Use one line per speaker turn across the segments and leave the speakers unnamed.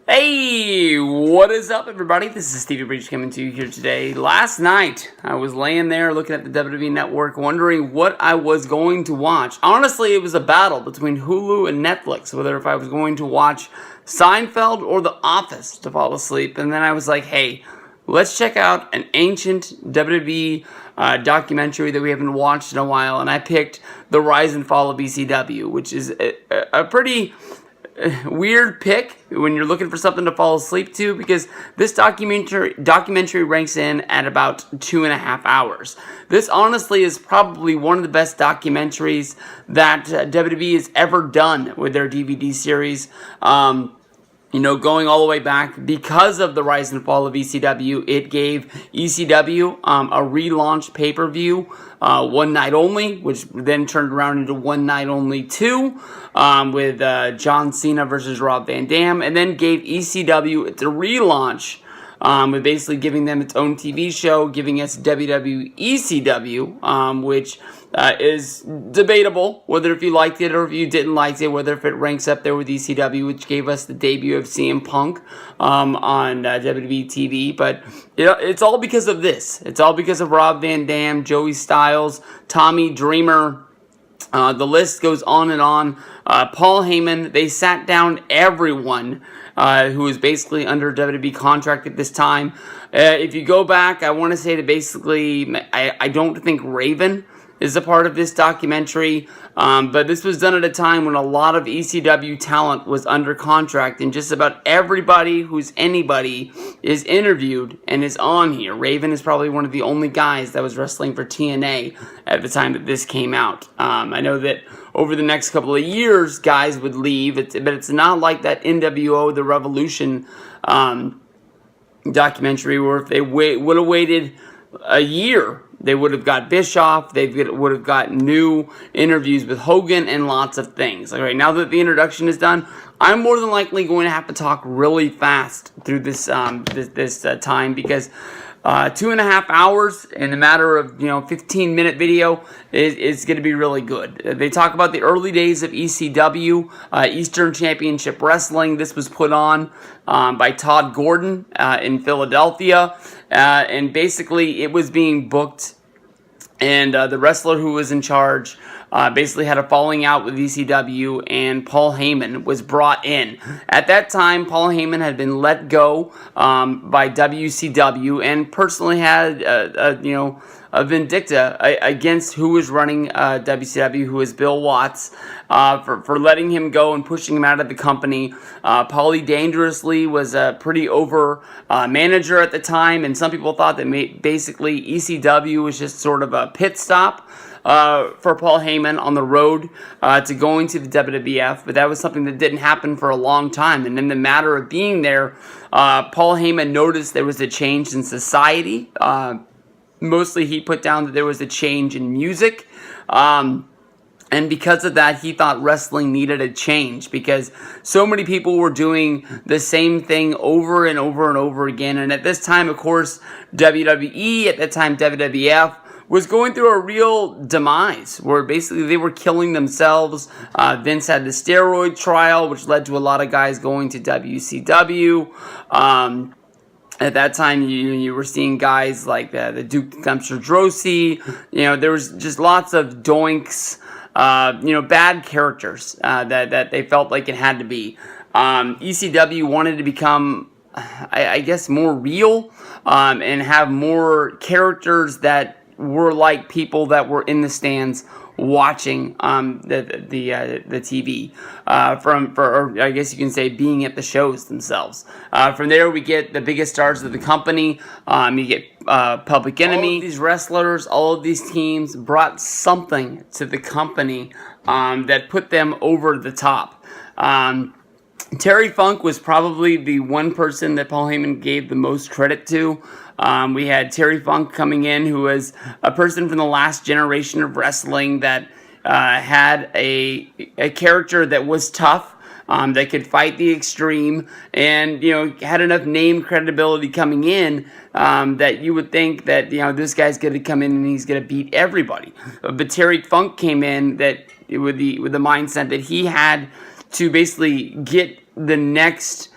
Hey, what is up, everybody? This is Stevie Breach coming to you here today. Last night, I was laying there looking at the WWE Network, wondering what I was going to watch. Honestly, it was a battle between Hulu and Netflix, whether if I was going to watch Seinfeld or The Office to fall asleep. And then I was like, hey, let's check out an ancient WWE documentary that we haven't watched in a while. And I picked The Rise and Fall of ECW, which is a pretty weird pick when you're looking for something to fall asleep to, because this documentary ranks in at about 2.5 hours. This honestly is probably one of the best documentaries that WWE has ever done with their DVD series. Going all the way back, because of the rise and fall of ECW, it gave ECW a relaunch pay-per-view, One Night Only, which then turned around into One Night Only 2, with John Cena versus Rob Van Dam, and then gave ECW its relaunch, with basically giving them its own TV show, giving us WWECW, which is debatable whether if you liked it or if you didn't like it, whether if it ranks up there with ECW, which gave us the debut of CM Punk on WWE TV. But it's all because of this. It's all because of Rob Van Dam, Joey Styles, Tommy Dreamer. The list goes on and on. Paul Heyman, they sat down everyone who was basically under WWE contract at this time. If you go back, I want to say that basically, I don't think Raven is a part of this documentary, but this was done at a time when a lot of ECW talent was under contract, and just about everybody who's anybody is interviewed and is on here. Raven is probably one of the only guys that was wrestling for TNA at the time that this came out. I know that over the next couple of years, guys would leave, but it's not like that NWO The Revolution documentary, where if they would have waited a year, they would have got Bischoff, they would have got new interviews with Hogan and lots of things. All right, now that the introduction is done, I'm more than likely going to have to talk really fast through this time, because 2.5 hours in a matter of 15-minute video is going to be really good. They talk about the early days of ECW, Eastern Championship Wrestling. This was put on by Todd Gordon in Philadelphia, and basically it was being booked, and the wrestler who was in charge basically had a falling out with ECW, and Paul Heyman was brought in. At that time, Paul Heyman had been let go by WCW, and personally had a vendetta against who was running WCW, who was Bill Watts, for letting him go and pushing him out of the company. Paulie Dangerously was a pretty over manager at the time, and some people thought that basically ECW was just sort of a pit stop for Paul Heyman on the road to going to the WWF, but that was something that didn't happen for a long time. And in the matter of being there, Paul Heyman noticed there was a change in society. Mostly he put down that there was a change in music. And because of that, he thought wrestling needed a change, because so many people were doing the same thing over and over and over again. And at this time, of course, WWE, at that time WWF, was going through a real demise, where basically they were killing themselves. Vince had the steroid trial, which led to a lot of guys going to WCW. At that time, you were seeing guys like the Duke Dumpster Drosy. There was just lots of doinks, bad characters that they felt like it had to be. ECW wanted to become, I guess, more real, and have more characters that were like people that were in the stands watching the TV, or I guess you can say being at the shows themselves. From there, we get the biggest stars of the company. You get Public Enemy. All of these wrestlers, all of these teams brought something to the company that put them over the top. Terry Funk was probably the one person that Paul Heyman gave the most credit to. We had Terry Funk coming in, who was a person from the last generation of wrestling that had a character that was tough, that could fight the extreme, and had enough name credibility coming in that you would think that this guy's going to come in and he's going to beat everybody. But Terry Funk came in with the mindset that he had to basically get the next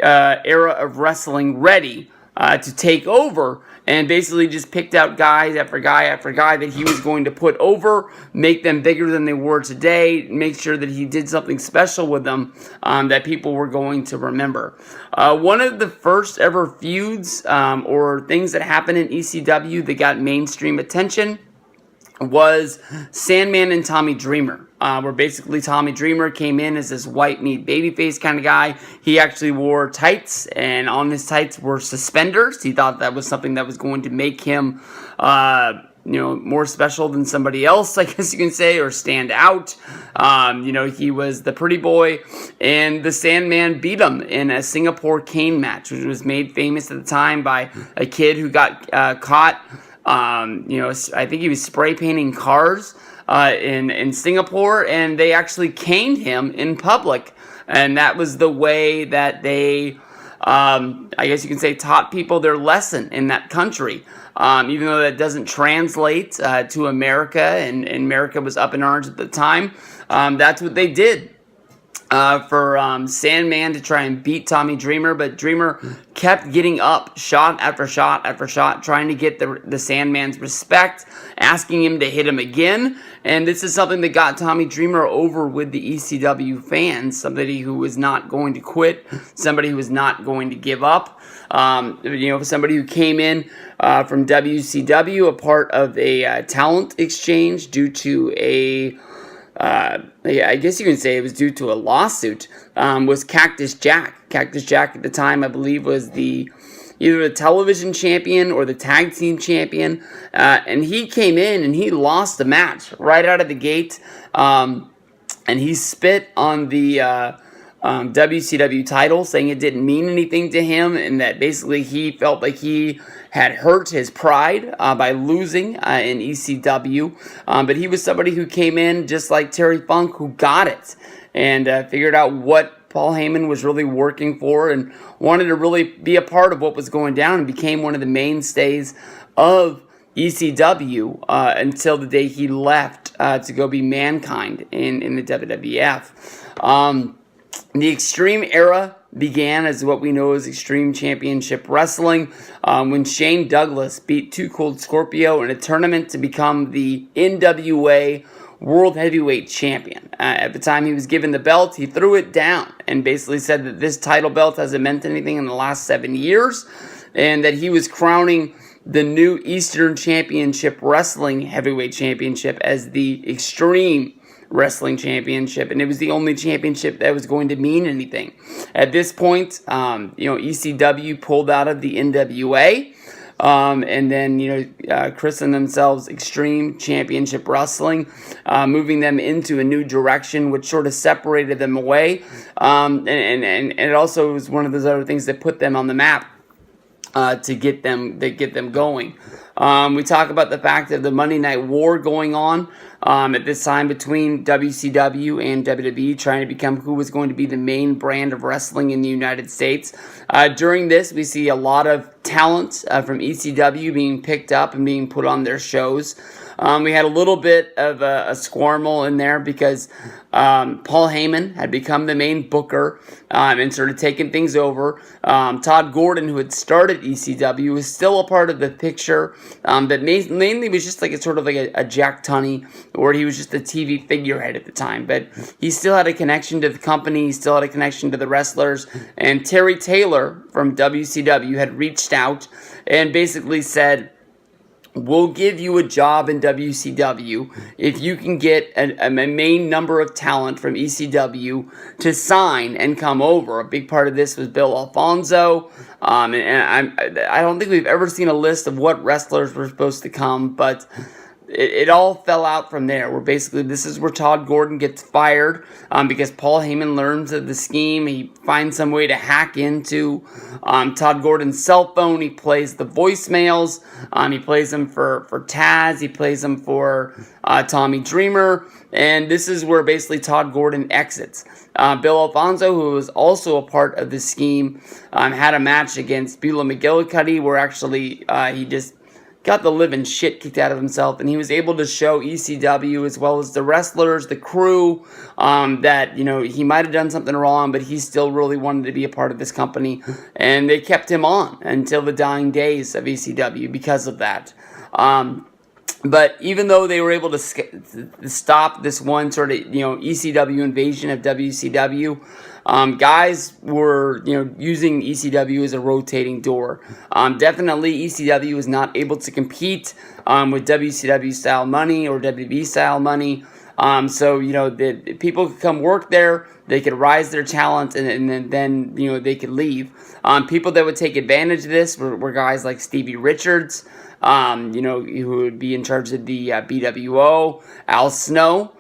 era of wrestling ready to take over, and basically just picked out guy after guy that he was going to put over, make them bigger than they were today, make sure that he did something special with them that people were going to remember. One of the first ever feuds or things that happened in ECW that got mainstream attention was Sandman and Tommy Dreamer, where basically Tommy Dreamer came in as this white meat babyface kind of guy. He actually wore tights, and on his tights were suspenders. He thought that was something that was going to make him, more special than somebody else, I guess you can say, or stand out. He was the pretty boy, and the Sandman beat him in a Singapore cane match, which was made famous at the time by a kid who got caught. I think he was spray painting cars in Singapore, and they actually caned him in public, and that was the way that they, I guess you can say, taught people their lesson in that country. Even though that doesn't translate to America, and America was up in arms at the time, that's what they did. For Sandman to try and beat Tommy Dreamer, but Dreamer kept getting up shot after shot after shot, trying to get the Sandman's respect, asking him to hit him again, and this is something that got Tommy Dreamer over with the ECW fans, somebody who was not going to quit, somebody who was not going to give up, somebody who came in from WCW, a part of a talent exchange due to I guess you can say it was due to a lawsuit, was Cactus Jack. Cactus Jack at the time, I believe, was either the television champion or the tag team champion, and he came in and he lost the match right out of the gate, and he spit on the WCW title, saying it didn't mean anything to him, and that basically he felt like he had hurt his pride by losing in ECW. But he was somebody who came in just like Terry Funk, who got it and figured out what Paul Heyman was really working for and wanted to really be a part of what was going down, and became one of the mainstays of ECW until the day he left to go be Mankind in the WWF. The Extreme era began as what we know as Extreme Championship Wrestling, when Shane Douglas beat Too Cold Scorpio in a tournament to become the NWA World Heavyweight Champion. At the time he was given the belt, he threw it down and basically said that this title belt hasn't meant anything in the last 7 years, and that he was crowning the new Eastern Championship Wrestling Heavyweight Championship as the Extreme Wrestling Championship, and it was the only championship that was going to mean anything. At this point, ECW pulled out of the NWA, and then, christened themselves Extreme Championship Wrestling, moving them into a new direction, which sort of separated them away, and it also was one of those other things that put them on the map to get them going. We talk about the fact of the Monday Night War going on at this time between WCW and WWE, trying to become who was going to be the main brand of wrestling in the United States. During this, we see a lot of talent from ECW being picked up and being put on their shows. We had a little bit of a squirmel in there because Paul Heyman had become the main booker and sort of taken things over. Todd Gordon, who had started ECW, was still a part of the picture, but mainly was just like a Jack Tunney, or he was just a TV figurehead at the time. But he still had a connection to the company, he still had a connection to the wrestlers, and Terry Taylor from WCW had reached out and basically said, "We'll give you a job in WCW if you can get a main number of talent from ECW to sign and come over." A big part of this was Bill Alfonso, and I don't think we've ever seen a list of what wrestlers were supposed to come, but it all fell out from there, where basically this is where Todd Gordon gets fired because Paul Heyman learns of the scheme. He finds some way to hack into Todd Gordon's cell phone. He plays the voicemails. He plays them for Taz. He plays them for Tommy Dreamer. And this is where basically Todd Gordon exits. Bill Alfonso, who was also a part of the scheme, had a match against Beulah McGillicuddy, where actually he just got the living shit kicked out of himself, and he was able to show ECW as well as the wrestlers, the crew, that, you know, he might have done something wrong, but he still really wanted to be a part of this company, and they kept him on until the dying days of ECW because of that. But even though they were able to stop this one sort of, you know, ECW invasion of WCW, guys were, you know, using ECW as a rotating door. Definitely ECW was not able to compete with WCW style money or WWE style money. So, you know, the people could come work there, they could rise their talent, and then you know, they could leave. People that would take advantage of this were guys like Stevie Richards, you know, who would be in charge of the BWO. Al Snow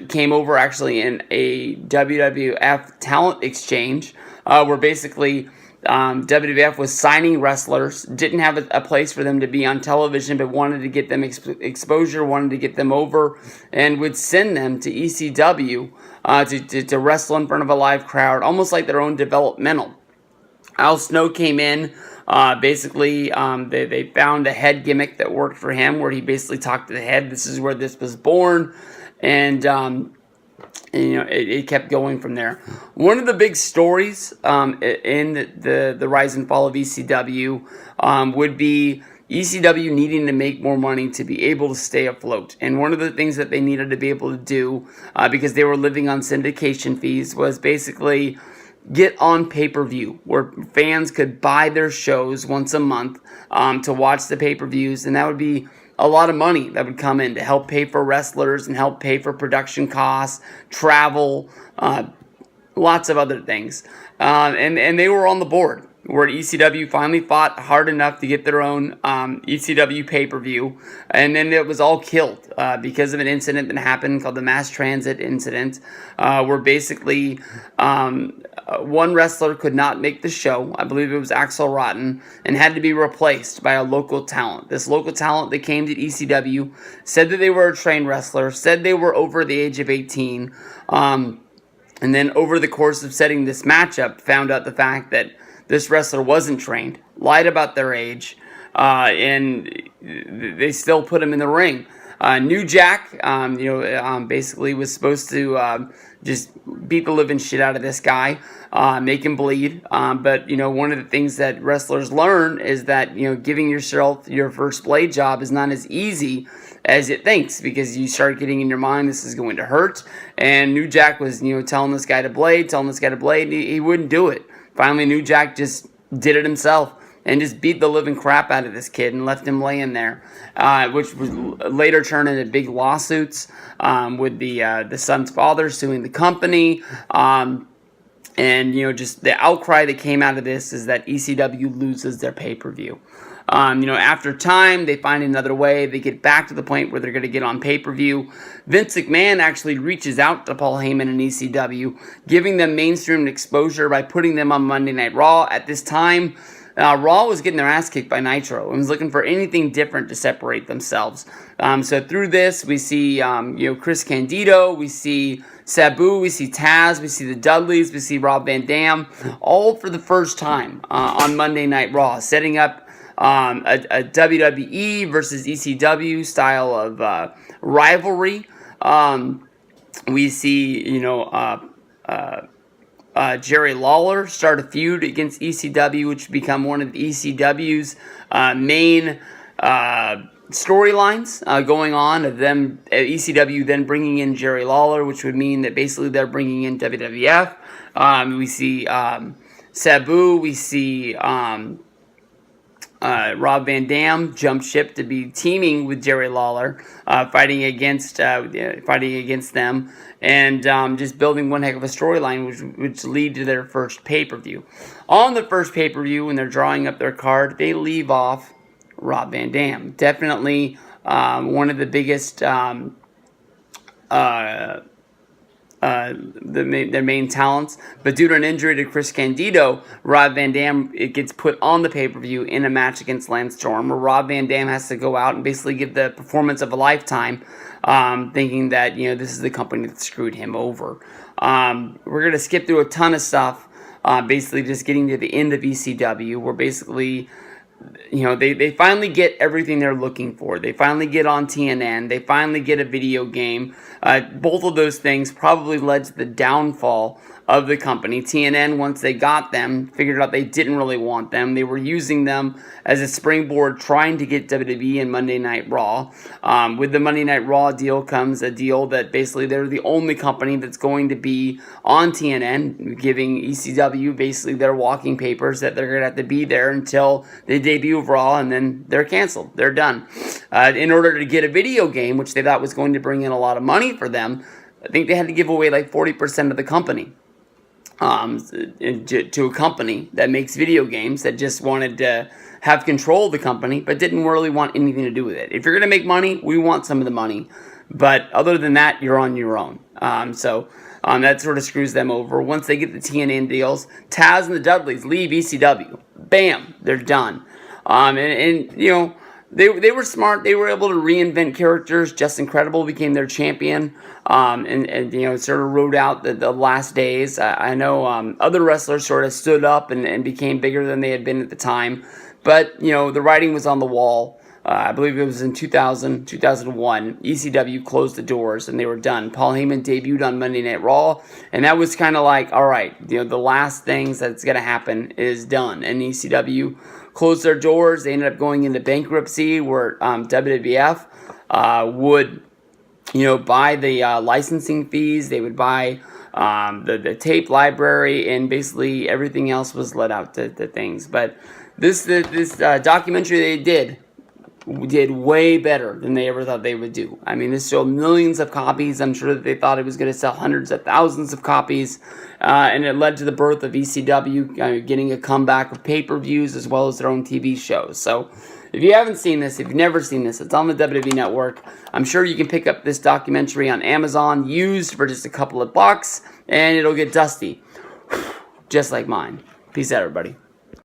came over actually in a WWF talent exchange, where basically WWF was signing wrestlers, didn't have a place for them to be on television, but wanted to get them exposure, wanted to get them over, and would send them to ECW to wrestle in front of a live crowd, almost like their own developmental. Al Snow came in. Basically, they found a head gimmick that worked for him, where he basically talked to the head. This is where this was born, and you know, it kept going from there. One of the big stories in the Rise and Fall of ECW would be ECW needing to make more money to be able to stay afloat. And one of the things that they needed to be able to do, because they were living on syndication fees, was basically get on pay-per-view, where fans could buy their shows once a month to watch the pay-per-views, and that would be a lot of money that would come in to help pay for wrestlers and help pay for production costs, travel, lots of other things. And they were on the board, where ECW finally fought hard enough to get their own ECW pay-per-view, and then it was all killed because of an incident that happened called the Mass Transit Incident, where basically one wrestler could not make the show. I believe it was Axel Rotten, and had to be replaced by a local talent. This local talent that came to ECW said that they were a trained wrestler, said they were over the age of 18, and then over the course of setting this matchup, found out the fact that this wrestler wasn't trained, lied about their age, and they still put him in the ring. New Jack, basically was supposed to just beat the living shit out of this guy, make him bleed. But, you know, one of the things that wrestlers learn is that, you know, giving yourself your first blade job is not as easy as it thinks, because you start getting in your mind this is going to hurt. And New Jack was, you know, telling this guy to blade, and he wouldn't do it. Finally, New Jack just did it himself and just beat the living crap out of this kid and left him laying there, which was later turned into big lawsuits with the son's father suing the company. And, you know, just the outcry that came out of this is that ECW loses their pay-per-view. After time, they find another way. They get back to the point where they're going to get on pay-per-view. Vince McMahon actually reaches out to Paul Heyman and ECW, giving them mainstream exposure by putting them on Monday Night Raw. At this time, Raw was getting their ass kicked by Nitro and was looking for anything different to separate themselves. So through this, we see Chris Candido, we see Sabu, we see Taz, we see the Dudleys, we see Rob Van Dam, all for the first time on Monday Night Raw, setting up a WWE versus ECW style of rivalry. We see, Jerry Lawler start a feud against ECW, which would become one of ECW's main storylines going on, of them, ECW then bringing in Jerry Lawler, which would mean that basically they're bringing in WWF. We see Sabu, we see Rob Van Dam jump ship to be teaming with Jerry Lawler, fighting against them, and just building one heck of a storyline, which lead to their first pay-per-view. On the first pay-per-view, when they're drawing up their card, they leave off Rob Van Dam. Definitely one of the biggest, their main talents, but due to an injury to Chris Candido, Rob Van Dam, it gets put on the pay-per-view in a match against Lance Storm, where Rob Van Dam has to go out and basically give the performance of a lifetime, thinking that, this is the company that screwed him over. We're going to skip through a ton of stuff, basically just getting to the end of ECW, where basically they finally get everything they're looking for. They finally get on TNN. They finally get a video game. Both of those things probably led to the downfall of the company. TNN, once they got them, figured out they didn't really want them. They were using them as a springboard trying to get WWE and Monday Night Raw. With the Monday Night Raw deal comes a deal that basically they're the only company that's going to be on TNN, giving ECW basically their walking papers that they're going to have to be there until they debut of Raw, and then they're canceled. They're done. In order to get a video game, which they thought was going to bring in a lot of money for them, I think they had to give away like 40% of the company to a company that makes video games that just wanted to have control of the company but didn't really want anything to do with it. If you're going to make money, we want some of the money. But other than that, you're on your own. So that sort of screws them over. Once they get the TNN deals, Taz and the Dudleys leave ECW. Bam, they're done. They were smart. They were able to reinvent characters. Just Incredible became their champion, and sort of rode out the last days. I know other wrestlers sort of stood up and became bigger than they had been at the time. But, the writing was on the wall. I believe it was in 2000, 2001. ECW closed the doors and they were done. Paul Heyman debuted on Monday Night Raw, and that was kind of like, all right, the last things that's going to happen is done. And ECW closed their doors. They ended up going into bankruptcy, where WWF would, buy the licensing fees. They would buy the tape library, and basically everything else was let out to things. But this documentary they did way better than they ever thought they would do. I mean, this sold millions of copies. I'm sure that they thought it was going to sell hundreds of thousands of copies. And it led to the birth of ECW, getting a comeback of pay-per-views as well as their own TV shows. So if you haven't seen this, if you've never seen this, it's on the WWE Network. I'm sure you can pick up this documentary on Amazon, used for just a couple of bucks, and it'll get dusty. Just like mine. Peace out, everybody.